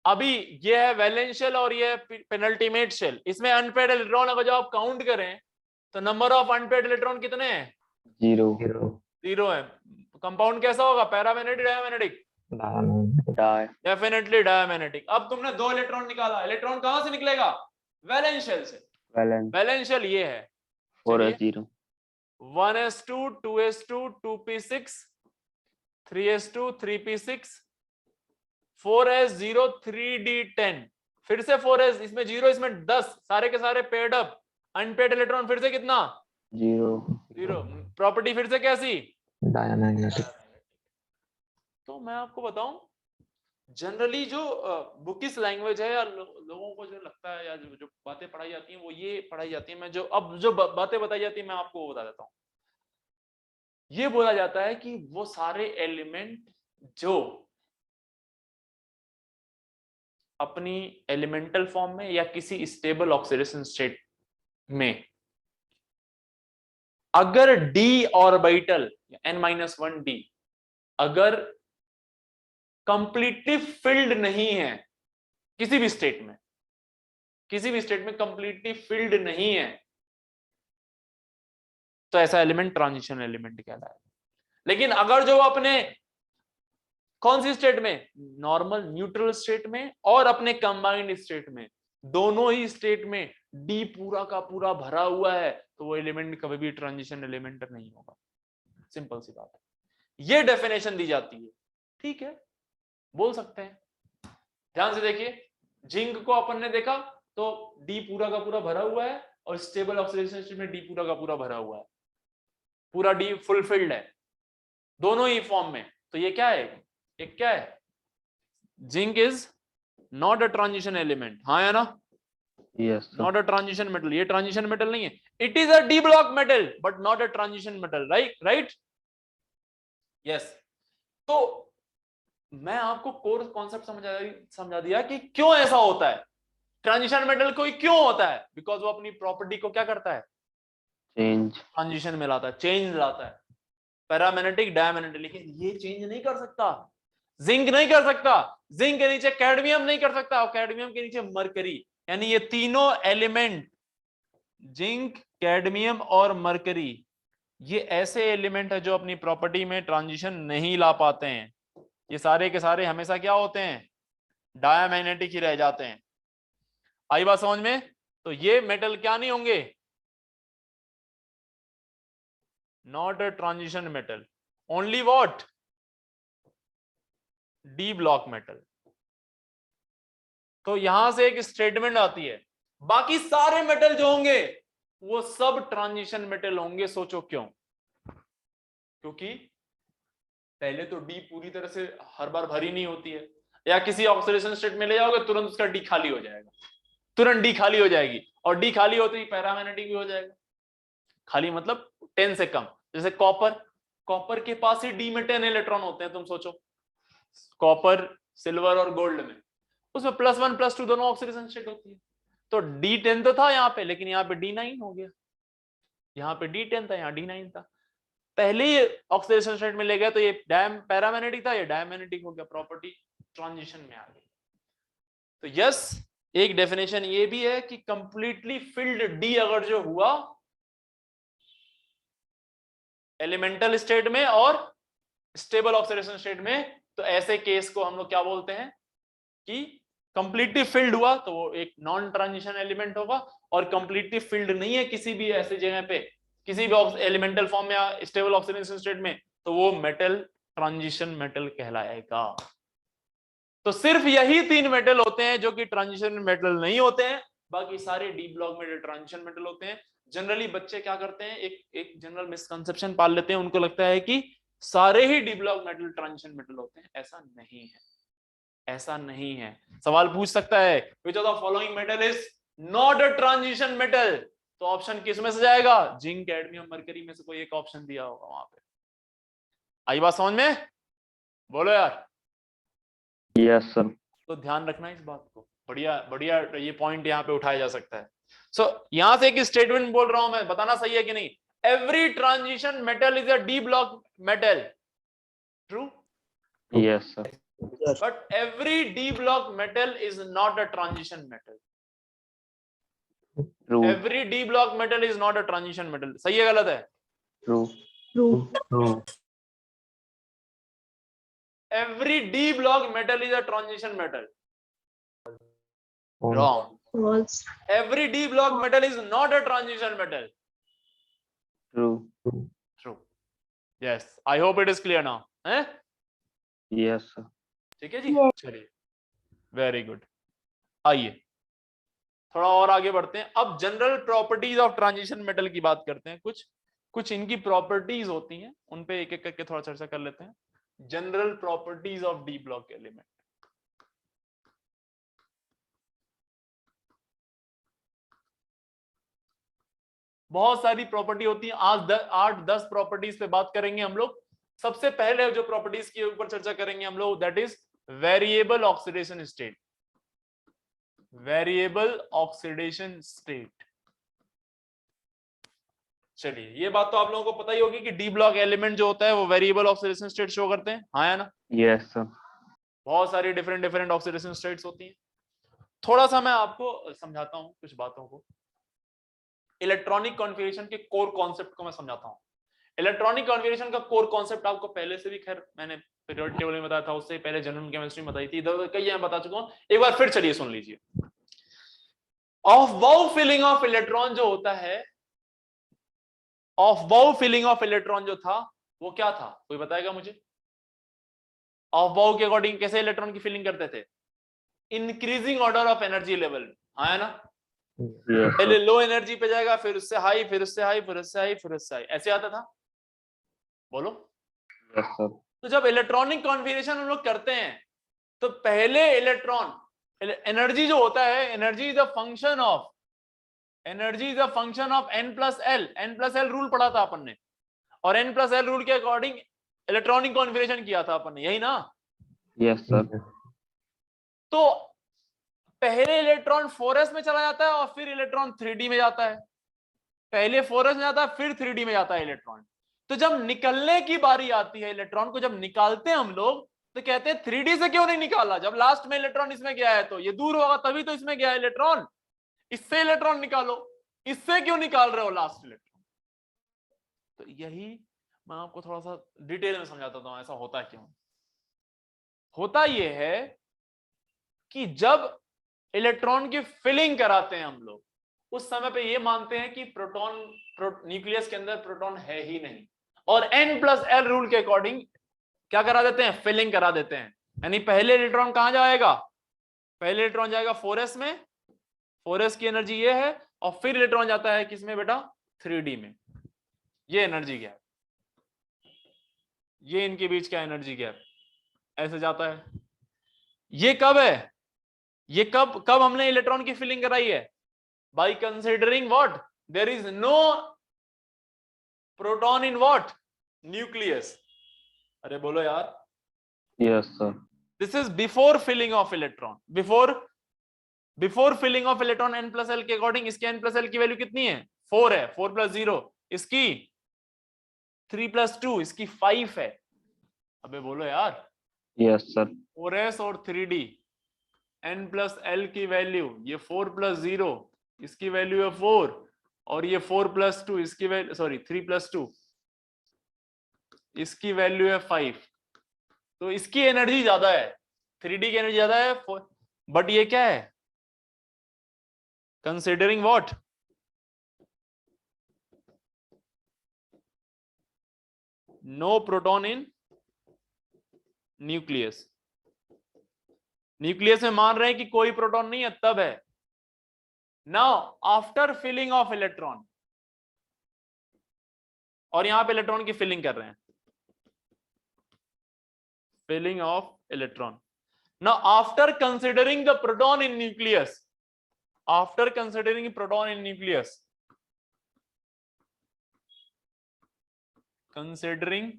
अभी ये है वैलेंस शेल और ये है पेनल्टीमेट शेल। इसमें अनपेड इलेक्ट्रॉन अगर जो आप काउंट करें तो नंबर ऑफ अनपेड इलेक्ट्रॉन कितने हैं, 0. 0 है। कंपाउंड कैसा होगा, paramagnetic diamagnetic, Die. Definitely diamagnetic. अब तुमने 2 इलेक्ट्रॉन निकाला, इलेक्ट्रॉन कहां से निकलेगा, वैलेंस शेल से। Valence. वैलेंस शेल ये है 4s0. 1s2 2s2 2p6 3s2 3p6 4s0 3d10, फिर से 4s, इसमें 0 इसमें 10, सारे के सारे पेड अप, अनपेड इलेक्ट्रॉन फिर से कितना, 0. प्रॉपर्टी फिर से कैसी, डायमैग्नेटिक। तो मैं आपको बताऊं, जनरली जो बुकिश लैंग्वेज है या लोगों को जो लगता है या जो बातें पढ़ाई जाती हैं वो ये पढ़ाई जाती है, मैं जो अब जो बातें बताई जाती है मैं आपको बता देता हूं। ये बोला जाता है कि वो सारे एलिमेंट जो अपनी एलिमेंटल फॉर्म में या किसी स्टेबल ऑक्सीडेशन स्टेट में अगर डी ऑर्बिटल n-1d अगर कंप्लीटली फिल्ड नहीं है, किसी भी स्टेट में कंप्लीटली फिल्ड नहीं है, तो ऐसा एलिमेंट ट्रांजिशन एलिमेंट कहलाता है। लेकिन अगर जो अपने कौन सी स्टेट में, नॉर्मल न्यूट्रल स्टेट में और अपने कंबाइंड स्टेट में, दोनों ही स्टेट में डी पूरा का पूरा भरा हुआ है, तो वो एलिमेंट कभी भी ट्रांजिशन एलिमेंट नहीं होगा। सिंपल सी बात है, ये डेफिनेशन दी जाती है, ठीक है, बोल सकते हैं। ध्यान से देखिए, जिंक को अपन ने देखा तो डी पूरा का पूरा भरा हुआ है और स्टेबल ऑक्सीडेशन स्टेट में डी पूरा का पूरा भरा हुआ है, पूरा डी फुलफिल्ड है दोनों ही फॉर्म में। तो ये क्या है, एक क्या है, zinc is not a transition element, हाँ या ना, Yes. Sir. Not a transition metal. ये ट्रांजिशन मेटल नहीं है, it is a D block metal but not a transition metal, right yes. तो मैं आपको कोर कॉन्सेप्ट समझा दिया कि क्यों ऐसा होता है, ट्रांजिशन मेटल कोई क्यों होता है, बिकॉज वो अपनी प्रॉपर्टी को क्या करता है, Change. ट्रांजिशन में लाता है, चेंज लाता है, पैरामैग्नेटिक डायमैग्नेटिक। लेकिन ये चेंज नहीं कर सकता, जिंक नहीं कर सकता, जिंक के नीचे कैडमियम नहीं कर सकता, और कैडमियम के नीचे मरकरी, यानी ये तीनों एलिमेंट, जिंक कैडमियम और मरकरी, ये ऐसे एलिमेंट है जो अपनी प्रॉपर्टी में ट्रांजिशन नहीं ला पाते हैं। ये सारे के सारे हमेशा क्या होते हैं, डायमैग्नेटिक ही रह जाते हैं। आई बात समझ में। तो ये मेटल क्या नहीं होंगे, not a transition metal, only what, D block metal. तो यहां से एक स्टेटमेंट आती है, बाकी सारे मेटल जो होंगे वो सब ट्रांजिशन मेटल होंगे। सोचो क्यों, क्योंकि पहले तो डी पूरी तरह से हर बार भरी नहीं होती है, या किसी ऑक्सीडेशन स्टेट में ले जाओगे तुरंत उसका डी खाली हो जाएगा, तुरंत डी खाली हो जाएगी, और डी खाली होते ही पैरामैग्नेटिक भी हो जाएगा। खाली मतलब 10 से कम, जैसे कॉपर के पास ही डी में 10 इलेक्ट्रॉन होते हैं। तुम सोचो, कॉपर सिल्वर और गोल्ड में, उसमें +1 +2 दोनों ऑक्सीडेशन स्टेट होती है। तो D10 तो था यहाँ पे, लेकिन यहाँ पे D9 हो गया, यहाँ पे D10 था, यहाँ D9 था। पहले ही ऑक्सीडेशन स्टेट में ले गया तो ये पैरामैग्नेटिक था, ये डायमैग्नेटिक हो गया, प्रॉपर्टी ट्रांजिशन में आ गई। तो यस, एक डेफिनेशन ये भी है कि कंप्लीटली फिल्ड डी अगर जो हुआ एलिमेंटल स्टेट में और स्टेबल ऑक्सीडेशन स्टेट में, तो ऐसे केस को हम लोग क्या बोलते हैं कि कंप्लीटली फिल्ड हुआ तो वो एक नॉन ट्रांजिशन एलिमेंट होगा, और कंप्लीटली फिल्ड नहीं है किसी भी ऐसी जगह पे, किसी भी एलिमेंटल फॉर्म या स्टेबल ऑक्सीडेशन स्टेट में, तो वो मेटल ट्रांजिशन मेटल कहलाएगा। तो सिर्फ यही 3 मेटल होते हैं जो कि ट्रांजिशन मेटल नहीं होते हैं, बाकी सारे D block metal transition metal होते हैं। जनरली बच्चे क्या करते हैं, एक जनरल मिसकंसेप्शन पाल लेते हैं, उनको लगता है कि सारे ही d block metal transition metal होते हैं। ऐसा नहीं है, ऐसा नहीं है। सवाल पूछ सकता है which of the following metal is not a transition metal, तो ऑप्शन किस में से जाएगा, जिंक, कैडमियम, मरकरी में से कोई एक ऑप्शन दिया होगा वहां पे। आई बात समझ में, बोलो यार। Yes sir. तो ध्यान रखना इस बात को, बढ़िया बढ़िया ये पॉइंट यहाँ पे उठाया जा सकता है। सो यहां से एक स्टेटमेंट बोल रहा हूं मैं, बताना सही है कि नहीं। Every transition metal is a D block metal, true, yes sir. But every D block metal is not a transition metal. True. Every D block metal is not a transition metal, सही है गलत है? True. True. Every D block metal is a transition metal. False. Wrong. False. Every D block metal is not a transition metal. True. True. Yes. I hope it is clear now. हैं? Yes sir. ठीक है जी, चलिए, very good. आइए थोड़ा और आगे बढ़ते हैं। अब general properties of transition metal की बात करते हैं। कुछ इनकी प्रॉपर्टीज होती हैं, उन पे एक एक करके थोड़ा चर्चा कर लेते हैं। General properties of D block element. बहुत सारी प्रॉपर्टी होती है, आज 8-10 प्रॉपर्टीज पे बात करेंगे हम लोग। सबसे पहले जो प्रॉपर्टीज के ऊपर चर्चा करेंगे हम लोग, that is variable oxidation state. Variable oxidation state. चलिए, ये बात तो आप लोगों को पता ही होगी कि डी ब्लॉक एलिमेंट जो होता है वो वेरिएबल ऑक्सीडेशन स्टेट शो करते हैं, हाँ या ना? Yes sir. बहुत सारी डिफरेंट ऑक्सीडेशन स्टेट्स होती हैं। थोड़ा सा मैं आपको समझाता हूं कुछ बातों को। इलेक्ट्रॉनिक कॉन्फ़िगरेशन के कोर कॉन्सेप्ट को मैं समझाता हूं। इलेक्ट्रॉनिक कॉन्फ़िगरेशन का कोर कॉन्सेप्ट आपको पहले से भी खैर मैंने पीरियोडिक टेबल में बताया था, उससे पहले जनरल केमिस्ट्री में बताई थी, इधर कई मैं बता चुका हूं, एक बार फिर चलिए सुन लीजिए। ऑफ बाउ फिलिंग ऑफ इलेक्ट्रॉन जो होता है, ऑफ बाउ फिलिंग ऑफ इलेक्ट्रॉन जो था वो क्या था, कोई बताएगा मुझे? ऑफ बाउ के अकॉर्डिंग कैसे इलेक्ट्रॉन की फिलिंग करते थे? Increasing order of energy level, हाँ ना? पहले लो एनर्जी पे जाएगा, फिर उससे हाई, फिर उससे हाई, फिर उससे हाई, फिर उससे हाई, ऐसे आता था, बोलो। Yes sir. तो जब इलेक्ट्रॉनिक कॉन्फ़िगरेशन हम लोग करते हैं तो पहले इलेक्ट्रॉन एनर्जी जो होता है, energy is a function of n plus L. n plus L rule पढ़ा था अपन ने, और n प्लस एल रूल के अकॉर्डिंग इलेक्ट्रॉनिक कॉन्फ़िगरेशन किया था अपन ने, यही ना? Yes sir. तो पहले इलेक्ट्रॉन 4s में चला जाता है और फिर इलेक्ट्रॉन 3d में जाता है। पहले 4s में जाता है, फिर 3d में जाता है इलेक्ट्रॉन। तो जब निकलने की बारी आती है इलेक्ट्रॉन को, जब निकालते हैं हम लोग, तो कहते हैं 3d से क्यों नहीं निकाला? जब लास्ट में इलेक्ट्रॉन इसमें गया है तो ये दूर होगा, तभी तो इसमें गया है इलेक्ट्रॉन। इससे इलेक्ट्रॉन निकालो, इससे क्यों निकाल रहे हो लास्ट इलेक्ट्रॉन? तो यही मैं आपको थोड़ा सा डिटेल में समझाता हूं, ऐसा होता क्यों। होता यह है कि जब इलेक्ट्रॉन की फिलिंग कराते हैं हम लोग, उस समय पे ये मानते हैं कि न्यूक्लियस के अंदर प्रोटॉन है ही नहीं, और n प्लस एल रूल के अकॉर्डिंग क्या करा देते हैं? फिलिंग करा देते हैं। यानी पहले इलेक्ट्रॉन कहां जाएगा? पहले इलेक्ट्रॉन जाएगा 4s में, 4s की एनर्जी ये है, और फिर इलेक्ट्रॉन जाता है किसमें बेटा? 3d में। ये एनर्जी गैप, ये इनके बीच का एनर्जी गैप ऐसे जाता है। ये कब है? ये कब हमने इलेक्ट्रॉन की फिलिंग कराई है? By considering what? There is no proton in what? Nucleus. अरे बोलो यार। Yes sir. This is before filling of electron. Before filling of electron n plus L के अकॉर्डिंग इसके n प्लस एल की value कितनी है? 4 है। 4 प्लस 0 इसकी 3 प्लस 2 इसकी 5 है। अबे बोलो यार। Yes sir. 4s और 3d, n प्लस एल की वैल्यू, ये 4 प्लस 0 इसकी वैल्यू है 4, और ये 4 प्लस 2 इसकी वैल्यू, सॉरी 3 प्लस 2 इसकी वैल्यू है 5। तो इसकी एनर्जी ज्यादा है, 3d की एनर्जी ज्यादा है, बट ये क्या है, considering what, no proton in nucleus. Nucleus में मान रहे हैं कि कोई प्रोटॉन नहीं है, तब है। Now after filling of electron, और यहां पे इलेक्ट्रॉन की फिलिंग कर रहे हैं, filling of electron. Now after considering the proton in nucleus, after considering proton in nucleus, considering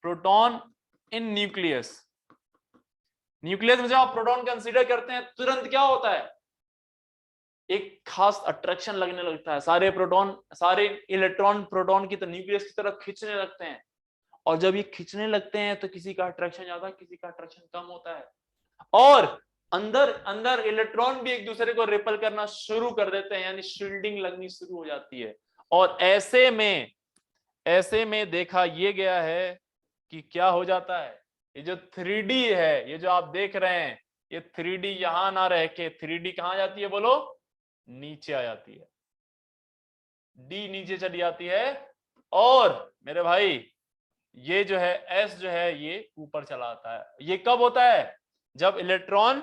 proton in nucleus, nucleus में जब आप प्रोटॉन कंसीडर करते हैं तुरंत क्या होता है, एक खास अट्रैक्शन लगने लगता है, सारे प्रोटॉन, सारे इलेक्ट्रॉन प्रोटॉन की तरफ, न्यूक्लियस की तरफ खींचने लगते हैं। और जब ये खींचने लगते हैं तो किसी का अट्रैक्शन ज्यादा, किसी का अट्रैक्शन कम होता है, और अंदर अंदर इलेक्ट्रॉन भी एक दूसरे को रिपल करना शुरू कर देते हैं, यानी शील्डिंग लगनी शुरू हो जाती है। और ऐसे में देखा ये गया है कि क्या हो जाता है, ये जो 3D है, ये जो आप देख रहे हैं, ये 3D यहां ना रह के 3D कहां जाती है बोलो, नीचे आ जाती है, डी नीचे चली जाती है। और मेरे भाई ये जो है एस जो है ये ऊपर चला आता है। ये कब होता है, जब इलेक्ट्रॉन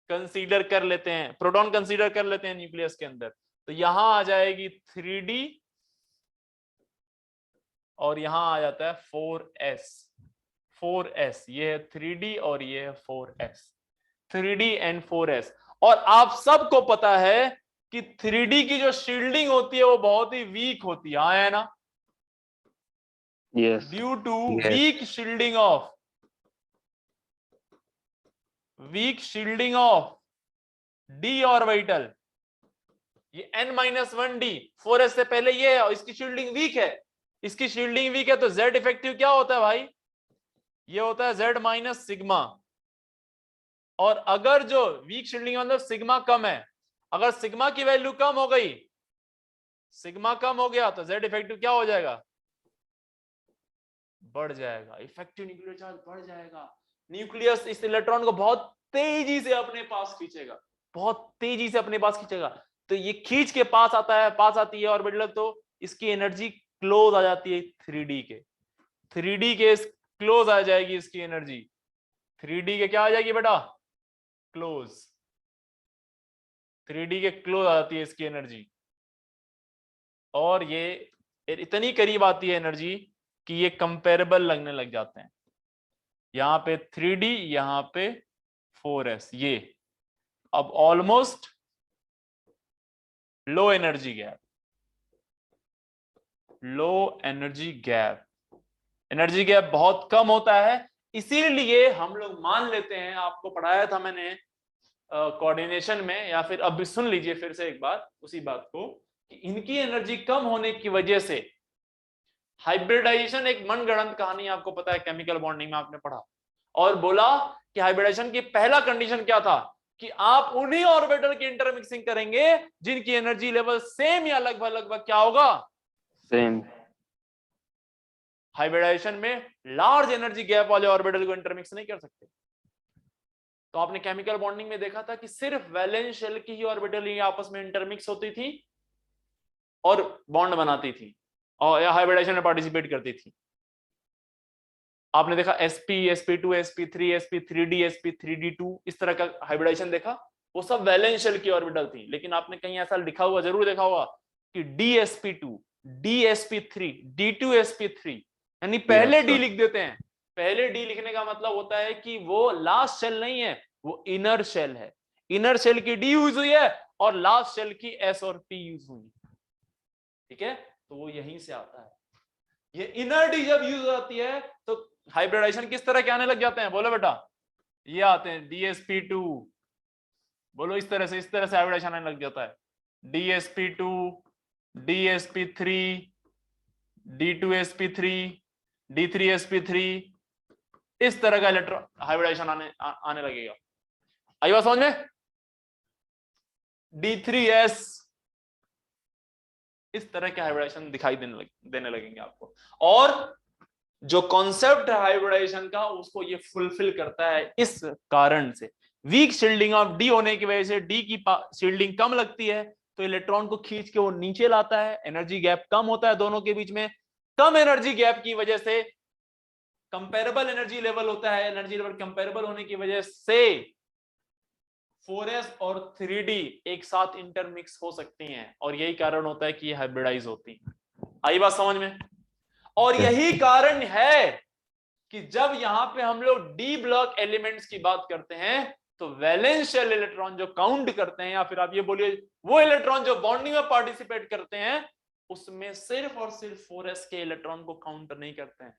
कंसीडर कर लेते हैं, प्रोटॉन कंसीडर कर लेते हैं न्यूक्लियस के अंदर, तो यहां आ जाएगी 3D और यहां आ जाता है 4s। 4s ये है 3D और ये है 4s, 3D एंड 4s। और आप सबको पता है कि 3D की जो शील्डिंग होती है वो बहुत ही वीक होती है, हाँ है ना, Yes. Due to Yes. Weak shielding of d orbital, ये n-1d 4s से पहले ये है और इसकी शील्डिंग वीक है, इसकी शील्डिंग वीक है, तो z इफेक्टिव क्या होता है भाई, ये होता है z माइनस सिग्मा। और अगर जो वीक शील्डिंग मतलब सिग्मा कम है, अगर सिग्मा की वैल्यू कम हो गई, सिग्मा कम हो गया तो z इफेक्टिव क्या हो जाएगा, बढ़ जाएगा, इफेक्टिव न्यूक्लियर चार्ज बढ़ जाएगा। न्यूक्लियस इस इलेक्ट्रॉन को बहुत तेजी से अपने पास खींचेगा, बहुत तेजी से अपने पास खींचेगा। तो ये खींच के पास आता है, पास आती है ऑर्बिटल, तो इसकी एनर्जी क्लोज आ जाती है 3D के, 3D के क्लोज आ जाएगी इसकी एनर्जी, 3D के क्या आ जाएगी बेटा, क्लोज, 3D के क्लोज आ जाती है इसकी एनर्जी। और ये इतनी करीब आती है एनर्जी कि ये कंपेरेबल लगने लग जाते हैं, यहां पे 3D यहां पे 4s, ये अब almost low energy gap, low energy gap, energy gap बहुत कम होता है। इसीलिए हम लोग मान लेते हैं, आपको पढ़ाया था मैंने कोऑर्डिनेशन में, या फिर अब भी सुन लीजिए फिर से एक बार उसी बात को, कि इनकी एनर्जी कम होने की वजह से हाइब्रिडाइजेशन, एक मनगढ़ंत कहानी आपको पता है, केमिकल बॉन्डिंग में आपने पढ़ा, और बोला कि हाइब्रिडाइजेशन की पहला कंडीशन क्या था, कि आप उन्हीं ऑर्बिटल की इंटरमिक्सिंग करेंगे जिनकी एनर्जी लेवल सेम या लगभग लगभग क्या होगा, Same. हाइब्रिडाइजेशन में लार्ज एनर्जी गैप वाले ऑर्बिटल को इंटरमिक्स नहीं कर सकते। तो आपने केमिकल बॉन्डिंग में देखा था कि सिर्फ वैलेंस शेल की ही ऑर्बिटल ही आपस में इंटरमिक्स होती थी और बॉन्ड बनाती थी, और या हाइब्रिडाइजेशन में पार्टिसिपेट करती थी। आपने देखा sp, sp2, sp3, sp3d, sp3d2, इस तरह का हाइब्रिडाइजेशन देखा, वो सब वैलेंस शेल की ऑर्बिटल थी। लेकिन आपने कहीं ऐसा लिखा हुआ जरूर देखा होगा कि dsp2, dsp3, d2sp3, यानी पहले Yes, डी sir. लिख देते हैं। पहले डी लिखने का मतलब होता है कि वो लास्ट शेल नहीं है, वो इनर शेल है, इनर शेल की डी यूज हुई है और लास्ट शेल की एस और पी यूज हुई, ठीक है, तो वो यहीं से आता है। ये इनर डी जब यूज होती है तो हाइब्रिडाइजेशन किस तरह के आने लग जाते हैं, बोलो बेटा, ये आते हैं dsp2, बोलो इस तरह से हाइब्रिडाइजेशन आने लग जाता है, dsp2, dsp3, d2sp3, d3sp3, इस तरह का इलेक्ट्रॉन हाइब्रिडाइजेशन आने लगेगा। आई बात समझ में, d3s, इस तरह के हाइब्रिडाइजेशन दिखाई देने लगेंगे आपको। और जो कॉन्सेप्ट है हाइब्रिडाइजेशन का उसको ये फुलफिल करता है, इस कारण से वीक शील्डिंग ऑफ डी होने की वजह से डी की शील्डिंग कम लगती है, तो इलेक्ट्रॉन को खींच के वो नीचे लाता है, एनर्जी गैप कम होता है दोनों के बीच में। कम एनर्जी गैप की वजह से कंपेरेबल एनर्जी लेवल होता है, एनर्जी लेवल कंपेरेबल होने की वजह से 4s और 3d एक साथ इंटरमिक्स हो सकती हैं, और यही कारण होता है कि ये हाइब्रिडाइज होती हैं। आई बात समझ में? और यही कारण है कि जब यहां पे हम लोग डी ब्लॉक एलिमेंट्स की बात करते हैं तो वैलेंस शेल इलेक्ट्रॉन जो काउंट करते हैं, या फिर आप ये बोलिए वो इलेक्ट्रॉन जो बॉन्डिंग में पार्टिसिपेट करते हैं, उसमें सिर्फ और सिर्फ 4s के इलेक्ट्रॉन को काउंट नहीं करते हैं,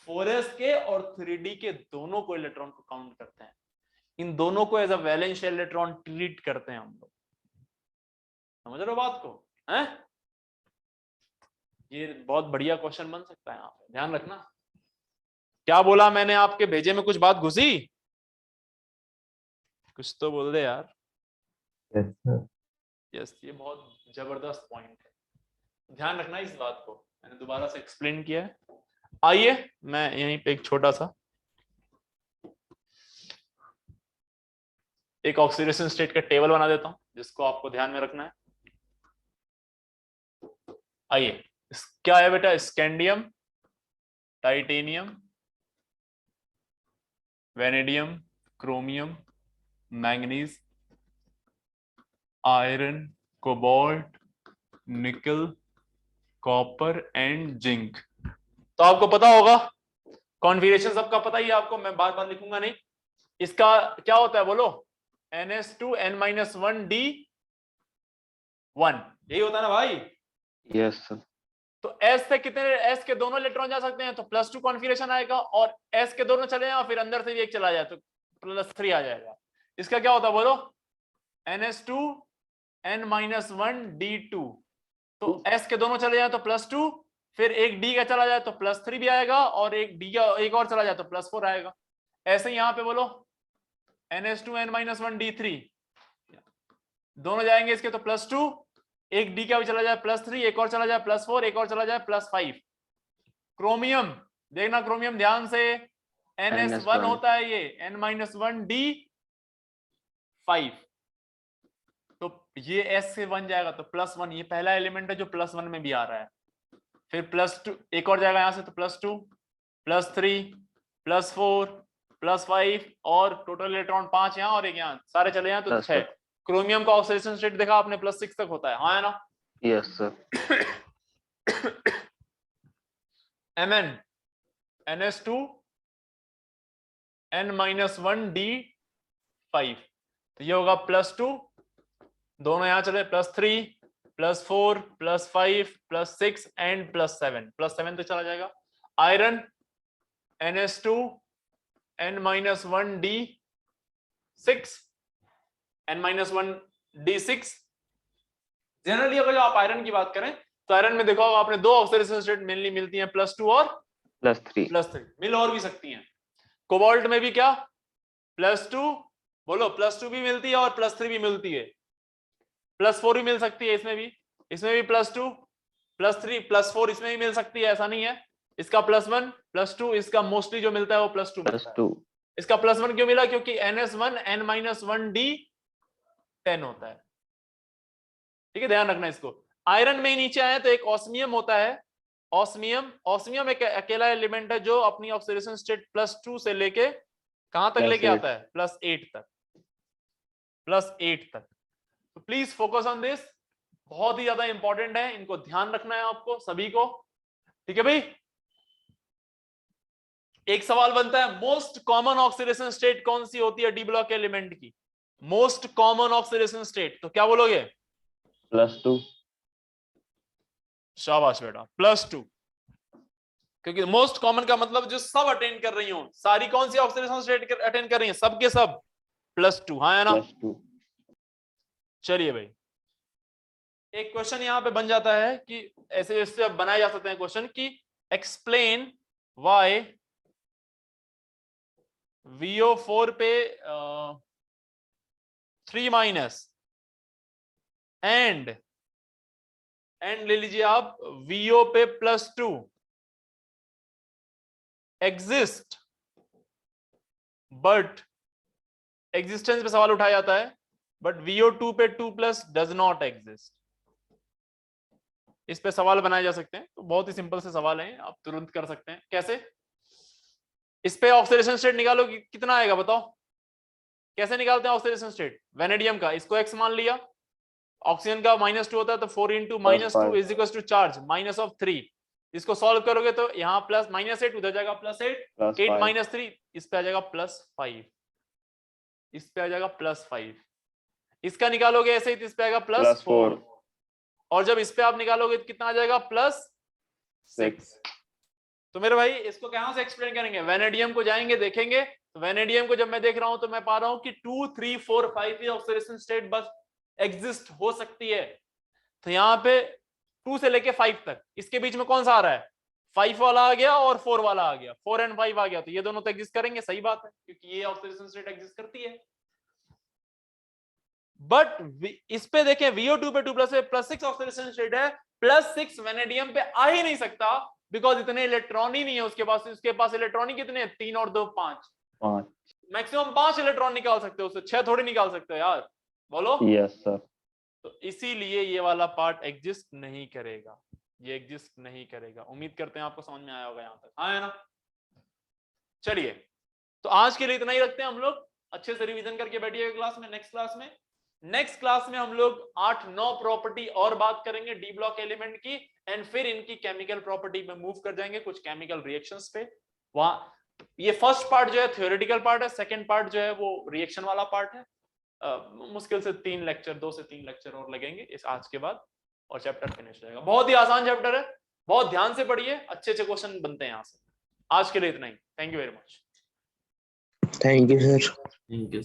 4s के और 3d के दोनों को इलेक्ट्रॉन को काउंट करते हैं। इन दोनों को as a valence shell electron treat करते हैं हम लोग। समझ रहे हो बात को? हैं? ये बहुत बढ़िया क्वेश्चन बन सकता है, यहाँ पे ध्यान रखना। क्या बोला मैंने? आपके भेजे में कुछ बात घुसी? कुछ तो बोल दे यार। Yes, sir. यस, ये बहुत जबरदस्त पॉइंट है, ध्यान रखना इस बात को, मैंने दोबारा से एक्सप्लेन किया है। आइए मैं यहीं पे एक छोटा सा एक ऑक्सीडेशन स्टेट का टेबल बना देता हूं, जिसको आपको ध्यान में रखना है। आइए, क्या है बेटा? Scandium, titanium, vanadium, chromium, manganese, iron, cobalt, निकल, कॉपर एंड जिंक। तो आपको पता होगा कॉन्फ़िगरेशन सबका पता ही है आपको, मैं बार बार लिखूंगा नहीं। इसका क्या होता है बोलो? NS2N-1D1, यही होता है ना भाई? Yes sir. तो S से कितने, S के दोनों इलेक्ट्रॉन जा सकते हैं तो +2 कॉन्फ़िगरेशन आएगा, और S के दोनों चले जाए फिर अंदर से भी एक चला जाए तो +3 आ जाएगा। इसका क्या होता है बोलो? NS2N-1D2, तो S के दोनों चले जाए तो +2, फिर एक D का चला जाए तो +3 भी आएगा, और एक D का एक और चला जाए तो +4 आएगा। ऐसे ही यहां पे बोलो NS2N-1D3, दोनों जाएंगे इसके तो +2, एक D का भी चला जाए +3, एक और चला जाए +4, एक और चला जाए +5। क्रोमियम, देखना क्रोमियम ध्यान से, NS1 होता है ये, N-1D5, तो ये S से 1 जाएगा तो +1, ये पहला एलिमेंट है जो +1 में भी आ रहा है। फिर +2 एक और जाएगा यहां से तो +2, +3, +4, +5, और टोटल इलेक्ट्रॉन 5 यहाँ और एक यहाँ, सारे चले जाए तो 6। क्रोमियम का ऑक्सीडेशन स्टेट देखा आपने +6 तक होता है, हाँ है ना? Yes sir. Mn, NS2N-1D5, तो ये होगा +2, दोनों यहां चले +3, +4, +5, +6 एंड +7, +7 तो चला जाएगा। Iron NS2N-1D6, N-1D6। जनरली अगर आप आयरन की बात करें तो आयरन में देखो आपने दो ऑक्सीडेशन स्टेट मेनली मिलती हैं, +2 और +3, मिल और भी सकती हैं। कोबाल्ट में भी क्या +2, बोलो +2 भी मिलती है और +3 भी मिलती है, +4 भी मिल सकती है, इसमें भी +2, +3, +4 इसमें भी मिल सकती है, ऐसा नहीं है। इसका +1, +2, इसका मोस्टली जो मिलता है वो +2 मिलता है। इसका +1 क्यों मिला? क्योंकि NS1N-1D10 होता है, ठीक है, ध्यान रखना इसको। आयरन में नीचे आए तो एक ऑस्मियम होता है, ऑस्मियम एक अकेला एलिमेंट है जो अपनी ऑक्सीडेशन स्टेट +2 से लेके कहां तक लेके आता है? +8 तक, +8 तक। तो प्लीज फोकस ऑन दिस, बहुत ही ज्यादा इंपॉर्टेंट है, इनको ध्यान रखना है आपको सभी को, ठीक है भाई? एक सवाल बनता है, मोस्ट कॉमन ऑक्सीडेशन स्टेट कौन सी होती है डी ब्लॉक एलिमेंट की? मोस्ट कॉमन ऑक्सीडेशन स्टेट, तो क्या बोलोगे? +2। शाबाश बेटा, +2, क्योंकि मोस्ट कॉमन का मतलब जो सब अटेंड कर रही हो, सारी कौन सी ऑक्सीडेशन स्टेट अटेंड कर रही है? सबके सब +2, हाँ है ना? चलिए भाई, एक क्वेश्चन यहां पे बन जाता है कि ऐसे ऐसे बनाए जा सकते हैं क्वेश्चन कि एक्सप्लेन व्हाई VO4 पे 3- एंड ले लीजिए आप VO पे +2 exist but एग्जिस्टेंस पे सवाल उठाया जाता है, बट VO2 पे 2+ डज नॉट एग्जिस्ट। इस पे सवाल बनाए जा सकते हैं, तो बहुत ही सिंपल से सवाल है, आप तुरंत कर सकते हैं। कैसे? इस पे ऑक्सीडेशन स्टेट निकालो, कितना आएगा बताओ? कैसे निकालते हैं ऑक्सीडेशन स्टेट? वेनेडियम का इसको x मान लिया, ऑक्सीजन का -2 होता है, तो 4 × -2 इज इक्वल टू चार्ज -3। इसको सॉल्व करोगे तो यहाँ +-8, उधर जाएगा +8, 8 - 3, इस पे आ जाएगा +5, इस पे आ जाएगा +5। इसका निकालोगे ऐसे ही, तो इस पे आएगा +4, और जब इस पे आप निकालोगे तो कितना आ जाएगा? +6। तो मेरे भाई इसको कहां से एक्सप्लेन करेंगे? वेनेडियम को जाएंगे, देखेंगे, तो वेनेडियम को जब मैं देख रहा हूं तो मैं पा रहा हूं कि 2, 3, 4, 5 ये ऑक्सीडेशन स्टेट बस एग्जिस्ट हो सकती है। तो यहाँ पे 2 से लेके 5 तक, इसके बीच में कौन सा आ रहा है? 5 वाला आ गया और 4 वाला आ गया, 4 और 5 आ गया, तो ये दोनों तो एग्जिस्ट करेंगे, सही बात है, क्योंकि ये ऑक्सीडेशन स्टेट एग्जिस्ट करती है। बट इस पे देखें, VO2 पे 2+ पे +6 ऑक्सीडेशन स्टेट है, +6 वेनेडियम पे आ ही नहीं सकता, बिकॉज इतने इलेक्ट्रॉन ही नहीं है उसके पास। उसके पास इलेक्ट्रॉन ही कितने? 3 और 2 5, मैक्सिमम 5 इलेक्ट्रॉन निकाल सकते हो उससे, 6 थोड़ी निकाल सकते हो यार, बोलो। Yes sir. तो इसीलिए ये वाला पार्ट एग्जिस्ट नहीं करेगा, ये एग्जिस्ट नहीं करेगा। उम्मीद करते हैं आपको समझ में आया होगा यहाँ तक, हाँ है ना? चलिए, तो आज के लिए इतना ही रखते हैं हम लोग। अच्छे से रिवीजन करके बैठिएगा क्लास में। नेक्स्ट क्लास में हम लोग 8-9 प्रॉपर्टी और बात करेंगे डी ब्लॉक एलिमेंट की, एंड फिर इनकी केमिकल प्रॉपर्टी में मूव कर जाएंगे, कुछ केमिकल रिएक्शंस पे। वहां ये फर्स्ट पार्ट जो है थ्योरेटिकल पार्ट है, सेकंड पार्ट जो है वो रिएक्शन वाला पार्ट है। मुश्किल से 2 से 3 लेक्चर और लगेंगे इस आज के बाद, और चैप्टर फिनिश हो जाएगा। बहुत ही आसान चैप्टर है, बहुत ध्यान से पढ़िए, अच्छे क्वेश्चन बनते हैं यहाँ से। आज के लिए इतना ही। Thank you very much. Thank you sir. Thank you.